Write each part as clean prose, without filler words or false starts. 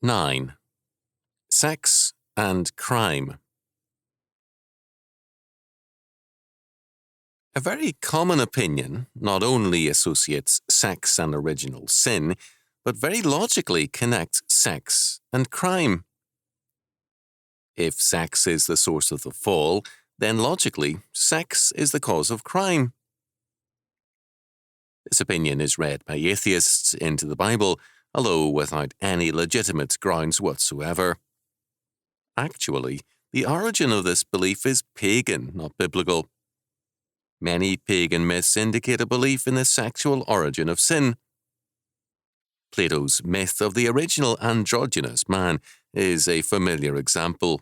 9. Sex and crime. A very common opinion not only associates sex and original sin, but very logically connects sex and crime. If sex is the source of the fall, then logically, sex is the cause of crime. This opinion is read by atheists into the Bible, although without any legitimate grounds whatsoever. Actually, the origin of this belief is pagan, not biblical. Many pagan myths indicate a belief in the sexual origin of sin. Plato's myth of the original androgynous man is a familiar example.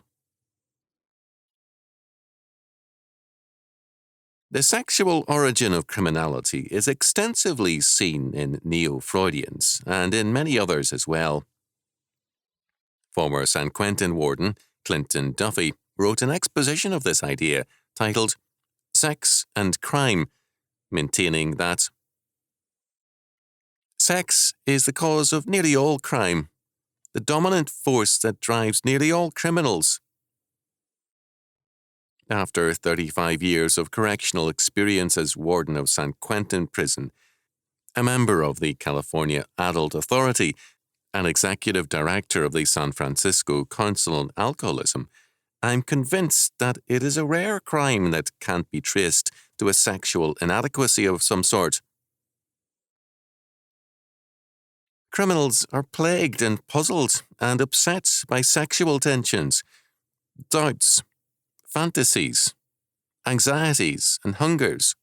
The sexual origin of criminality is extensively seen in neo-Freudians and in many others as well. Former San Quentin warden Clinton Duffy wrote an exposition of this idea titled Sex and Crime, maintaining that sex is the cause of nearly all crime, the dominant force that drives nearly all criminals. After 35 years of correctional experience as warden of San Quentin Prison, a member of the California Adult Authority, and executive director of the San Francisco Council on Alcoholism, I'm convinced that it is a rare crime that can't be traced to a sexual inadequacy of some sort. Criminals are plagued and puzzled and upset by sexual tensions, doubts, fantasies, anxieties, and hungers.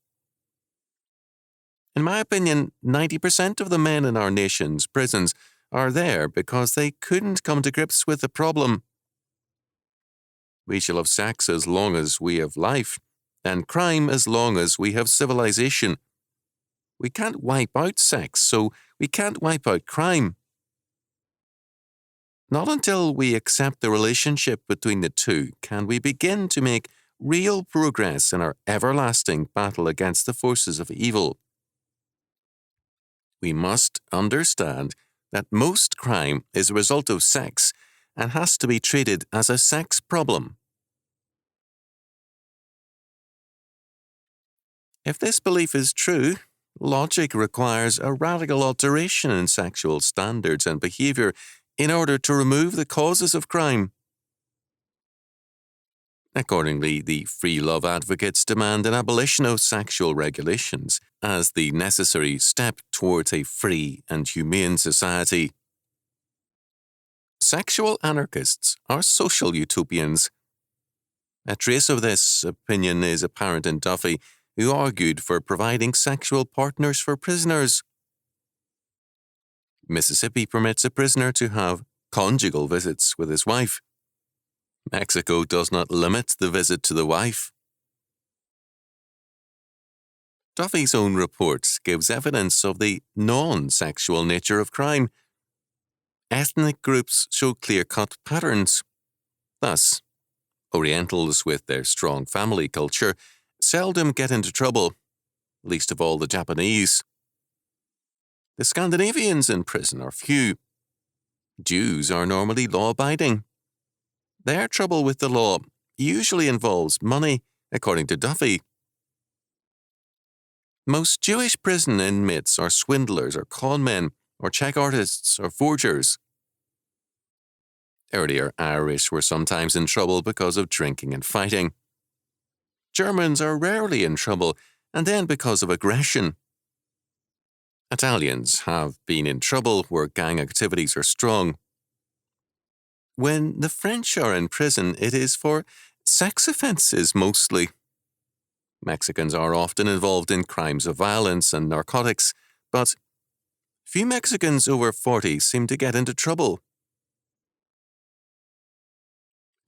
In my opinion, 90% of the men in our nation's prisons are there because they couldn't come to grips with the problem. We shall have sex as long as we have life, and crime as long as we have civilization. We can't wipe out sex, so we can't wipe out crime. Not until we accept the relationship between the two can we begin to make real progress in our everlasting battle against the forces of evil. We must understand that most crime is a result of sex and has to be treated as a sex problem. If this belief is true, logic requires a radical alteration in sexual standards and behavior in order to remove the causes of crime. Accordingly, the free love advocates demand an abolition of sexual regulations as the necessary step towards a free and humane society. Sexual anarchists are social utopians. A trace of this opinion is apparent in Duffy, who argued for providing sexual partners for prisoners. Mississippi permits a prisoner to have conjugal visits with his wife. Mexico does not limit the visit to the wife. Duffy's own report gives evidence of the non-sexual nature of crime. Ethnic groups show clear-cut patterns. Thus, Orientals with their strong family culture seldom get into trouble, least of all the Japanese. The Scandinavians in prison are few. Jews are normally law-abiding. Their trouble with the law usually involves money, according to Duffy. Most Jewish prison inmates are swindlers or conmen, or check artists or forgers. Earlier Irish were sometimes in trouble because of drinking and fighting. Germans are rarely in trouble, and then because of aggression. Italians have been in trouble where gang activities are strong. When the French are in prison, it is for sex offences mostly. Mexicans are often involved in crimes of violence and narcotics, but few Mexicans over 40 seem to get into trouble.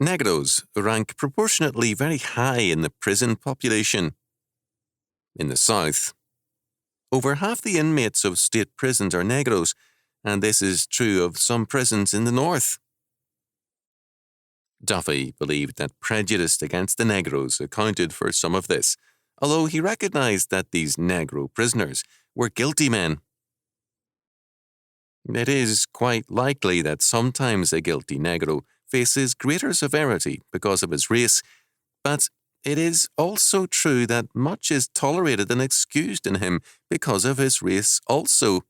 Negros rank proportionately very high in the prison population. In the South, over half the inmates of state prisons are Negros, and this is true of some prisons in the North. Duffy believed that prejudice against the Negros accounted for some of this, although he recognized that these Negro prisoners were guilty men. It is quite likely that sometimes a guilty negro faces greater severity because of his race, but it is also true that much is tolerated and excused in him because of his race also.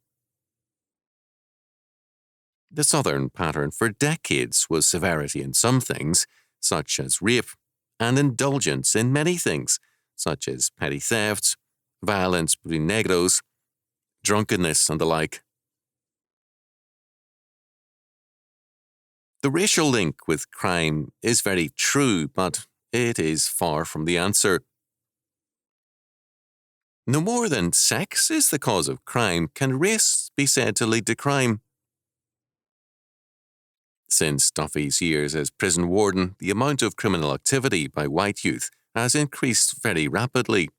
The Southern pattern for decades was severity in some things, such as rape, and indulgence in many things, such as petty thefts, violence between negros, drunkenness, and the like. The racial link with crime is very true, but it is far from the answer. No more than sex is the cause of crime can race be said to lead to crime. Since Duffy's years as prison warden, the amount of criminal activity by white youth has increased very rapidly.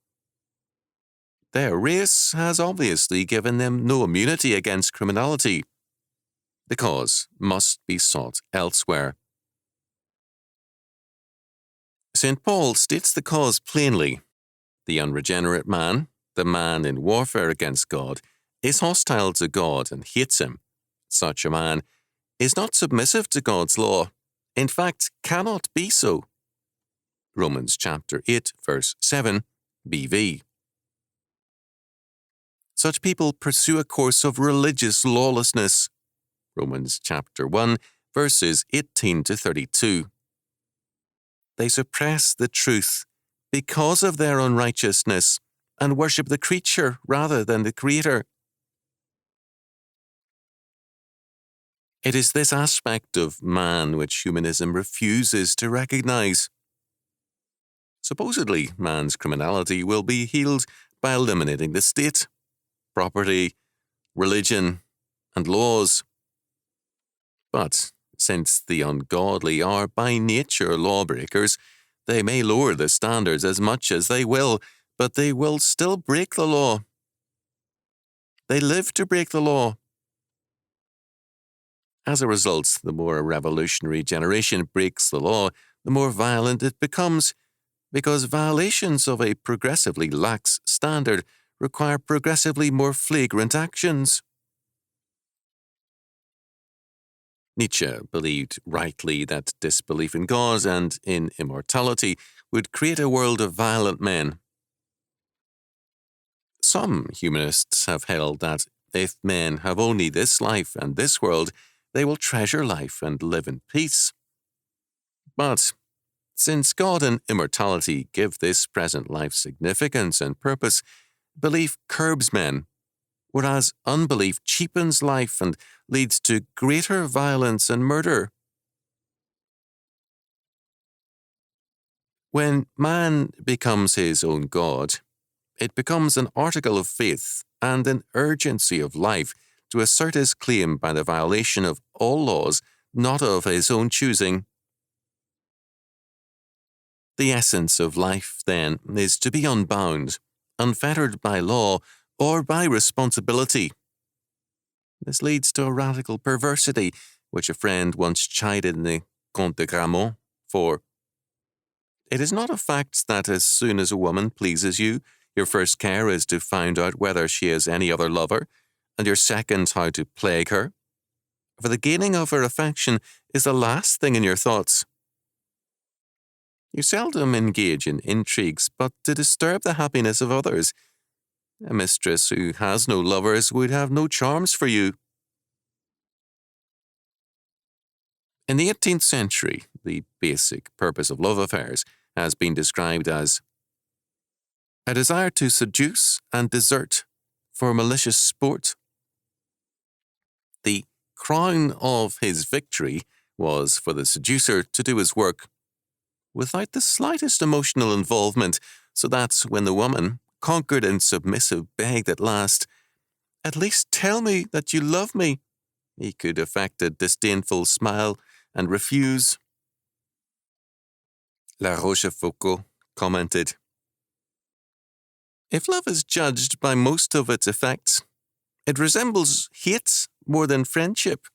Their race has obviously given them no immunity against criminality. The cause must be sought elsewhere. St. Paul states the cause plainly. The unregenerate man, the man in warfare against God, is hostile to God and hates him. Such a man is not submissive to God's law, in fact, cannot be so. Romans chapter 8, verse 7, BV. Such people pursue a course of religious lawlessness. Romans chapter 1, verses 18 to 32. They suppress the truth because of their unrighteousness and worship the creature rather than the Creator. It is this aspect of man which humanism refuses to recognize. Supposedly, man's criminality will be healed by eliminating the state, property, religion, and laws. But since the ungodly are by nature lawbreakers, they may lower the standards as much as they will, but they will still break the law. They live to break the law. As a result, the more a revolutionary generation breaks the law, the more violent it becomes, because violations of a progressively lax standard require progressively more flagrant actions. Nietzsche believed rightly that disbelief in God and in immortality would create a world of violent men. Some humanists have held that if men have only this life and this world, they will treasure life and live in peace. But since God and immortality give this present life significance and purpose, belief curbs men, whereas unbelief cheapens life and leads to greater violence and murder. When man becomes his own God, it becomes an article of faith and an urgency of life to assert his claim by the violation of all laws not of his own choosing. The essence of life, then, is to be unbound, unfettered by law or by responsibility. This leads to a radical perversity, which a friend once chided in the Comte de Gramont for. It is not a fact that as soon as a woman pleases you, your first care is to find out whether she has any other lover, and your second how to plague her. For the gaining of her affection is the last thing in your thoughts. You seldom engage in intrigues, but to disturb the happiness of others. A mistress who has no lovers would have no charms for you. In the 18th century, the basic purpose of love affairs has been described as a desire to seduce and desert for malicious sport. The crown of his victory was for the seducer to do his work without the slightest emotional involvement, so that when the woman, conquered and submissive, begged at last, "At least tell me that you love me," he could affect a disdainful smile and refuse. La Rochefoucauld commented, "If love is judged by most of its effects, it resembles hate more than friendship."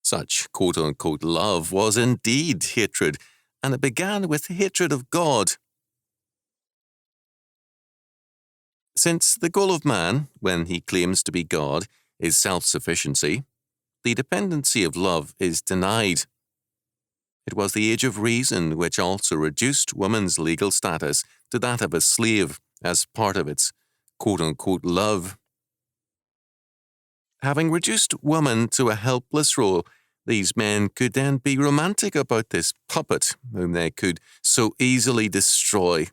Such quote-unquote love was indeed hatred, and it began with hatred of God. Since the goal of man, when he claims to be God, is self-sufficiency, the dependency of love is denied. It was the age of reason which also reduced woman's legal status to that of a slave as part of its quote-unquote love. Having reduced woman to a helpless role, these men could then be romantic about this puppet whom they could so easily destroy.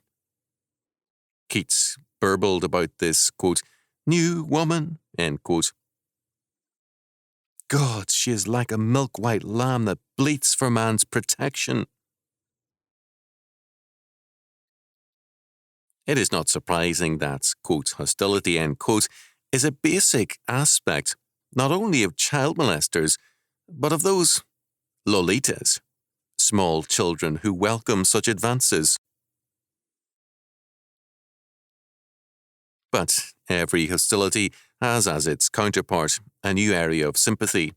Keats burbled about this, quote, new woman, end quote. God, she is like a milk-white lamb that bleats for man's protection. It is not surprising that, quote, hostility, end quote, is a basic aspect not only of child molesters, but of those lolitas, small children who welcome such advances. But every hostility has as its counterpart a new area of sympathy.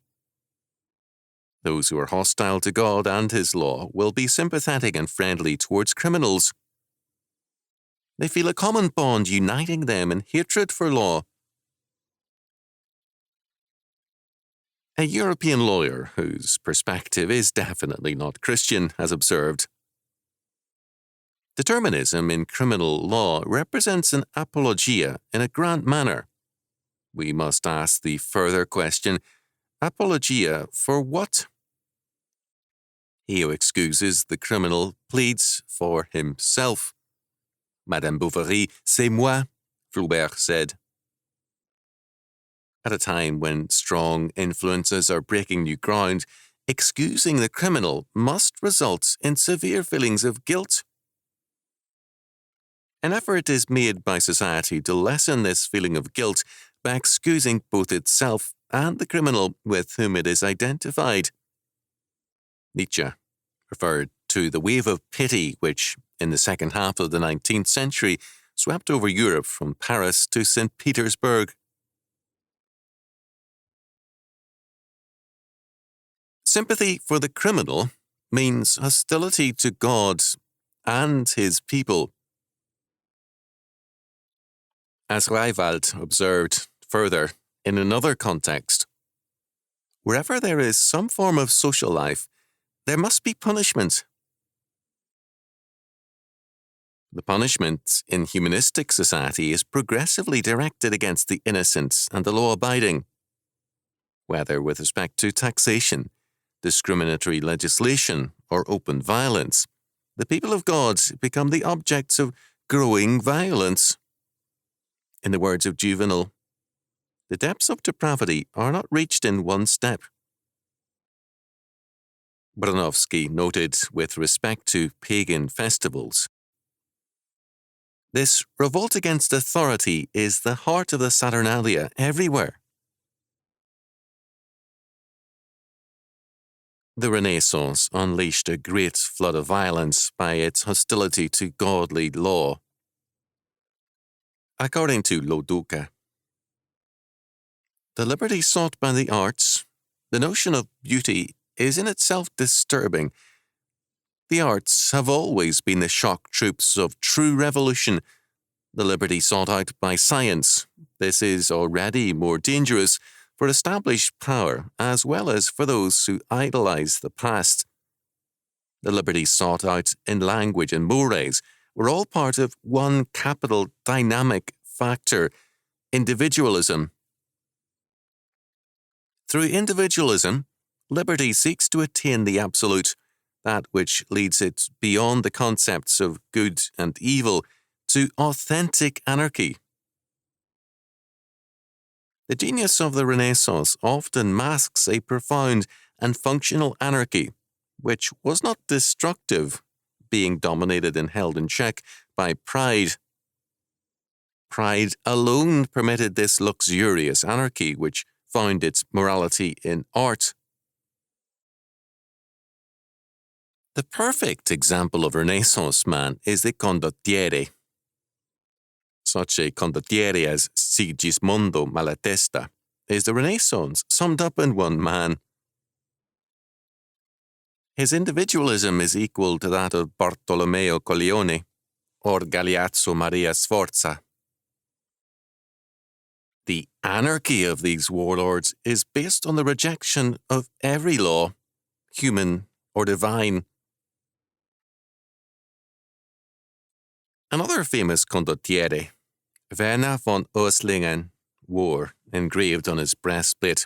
Those who are hostile to God and His law will be sympathetic and friendly towards criminals. They feel a common bond uniting them in hatred for law. A European lawyer whose perspective is definitely not Christian has observed, determinism in criminal law represents an apologia in a grand manner. We must ask the further question, apologia for what? He who excuses the criminal pleads for himself. Madame Bovary, c'est moi, Flaubert said. At a time when strong influences are breaking new ground, excusing the criminal must result in severe feelings of guilt. An effort is made by society to lessen this feeling of guilt by excusing both itself and the criminal with whom it is identified. Nietzsche referred to the wave of pity which, in the second half of the 19th century, swept over Europe from Paris to St. Petersburg. Sympathy for the criminal means hostility to God and His people. As Reiwald observed further in another context, wherever there is some form of social life, there must be punishment. The punishment in humanistic society is progressively directed against the innocent and the law-abiding, whether with respect to taxation, discriminatory legislation, or open violence. The people of God become the objects of growing violence. In the words of Juvenal, the depths of depravity are not reached in one step. Bronowski noted with respect to pagan festivals, this revolt against authority is the heart of the Saturnalia everywhere. The Renaissance unleashed a great flood of violence by its hostility to godly law. According to Loduca, the liberty sought by the arts, the notion of beauty, is in itself disturbing. The arts have always been the shock troops of true revolution. The liberty sought out by science, this is already more dangerous for established power as well as for those who idolize the past. The liberty sought out in language and mores were all part of one capital dynamic factor, individualism. Through individualism, liberty seeks to attain the absolute, that which leads it beyond the concepts of good and evil to authentic anarchy. The genius of the Renaissance often masks a profound and functional anarchy, which was not destructive, being dominated and held in check by pride. Pride alone permitted this luxurious anarchy, which found its morality in art. The perfect example of Renaissance man is the condottiere. Such a condottiere as Sigismondo Malatesta is the Renaissance summed up in one man. His individualism is equal to that of Bartolomeo Colleone or Galeazzo Maria Sforza. The anarchy of these warlords is based on the rejection of every law, human or divine. Another famous condottiere, Werner von Oestlingen, wore engraved on his breastplate,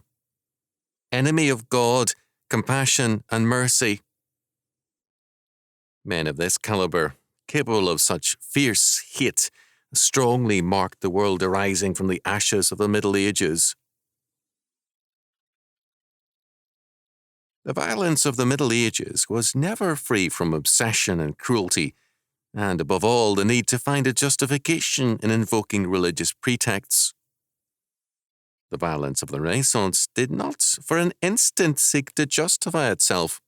"Enemy of God, compassion and mercy." Men of this caliber, capable of such fierce hate, strongly marked the world arising from the ashes of the Middle Ages. The violence of the Middle Ages was never free from obsession and cruelty, and above all, the need to find a justification in invoking religious pretexts. The violence of the Renaissance did not for an instant seek to justify itself.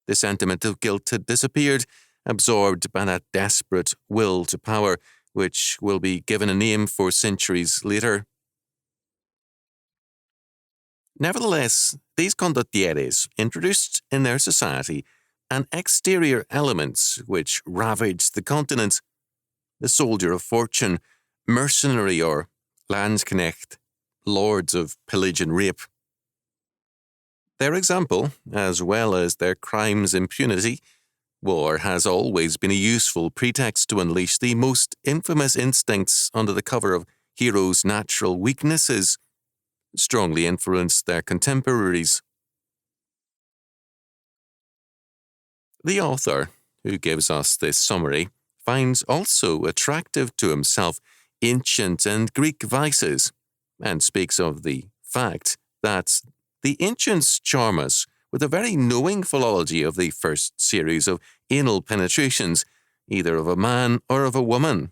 The sentiment of guilt had disappeared, absorbed by that desperate will to power, which will be given a name for centuries later. Nevertheless, these condottieres introduced in their society an exterior element which ravaged the continent: the soldier of fortune, mercenary or landsknecht, lords of pillage and rape. Their example, as well as their crimes' impunity, war has always been a useful pretext to unleash the most infamous instincts under the cover of heroes' natural weaknesses, strongly influenced their contemporaries. The author, who gives us this summary, finds also attractive to himself ancient and Greek vices, and speaks of the fact that the ancients charm us with a very knowing philology of the first series of anal penetrations, either of a man or of a woman.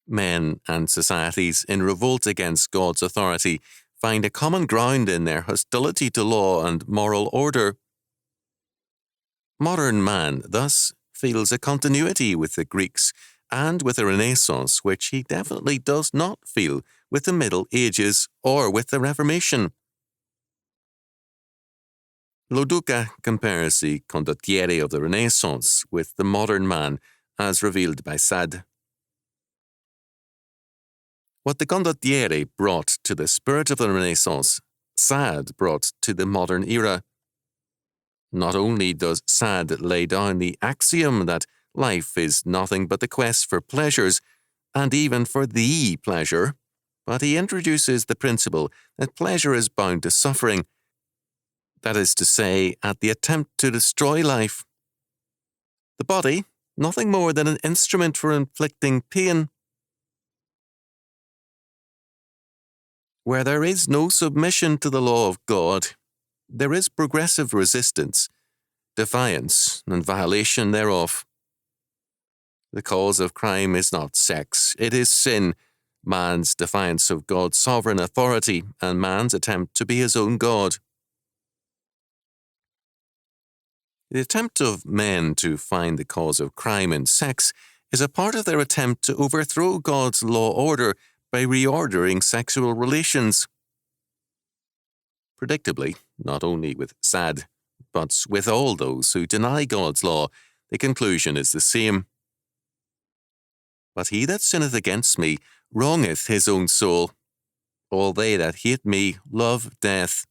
Men and societies in revolt against God's authority find a common ground in their hostility to law and moral order. Modern man, thus, feels a continuity with the Greeks and with the Renaissance, which he definitely does not feel with the Middle Ages or with the Reformation. Loduca compares the condottiere of the Renaissance with the modern man as revealed by Sade. What the condottiere brought to the spirit of the Renaissance, Sade brought to the modern era. Not only does Sade lay down the axiom that life is nothing but the quest for pleasures, and even for the pleasure, but he introduces the principle that pleasure is bound to suffering, that is to say, at the attempt to destroy life. The body, nothing more than an instrument for inflicting pain. Where there is no submission to the law of God, there is progressive resistance, defiance, and violation thereof. The cause of crime is not sex, it is sin, man's defiance of God's sovereign authority, and man's attempt to be his own God. The attempt of men to find the cause of crime in sex is a part of their attempt to overthrow God's law order by reordering sexual relations. Predictably, not only with Sade, but with all those who deny God's law, the conclusion is the same. But he that sinneth against me wrongeth his own soul. All they that hate me love death.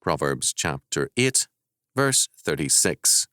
Proverbs chapter 8, verse 36.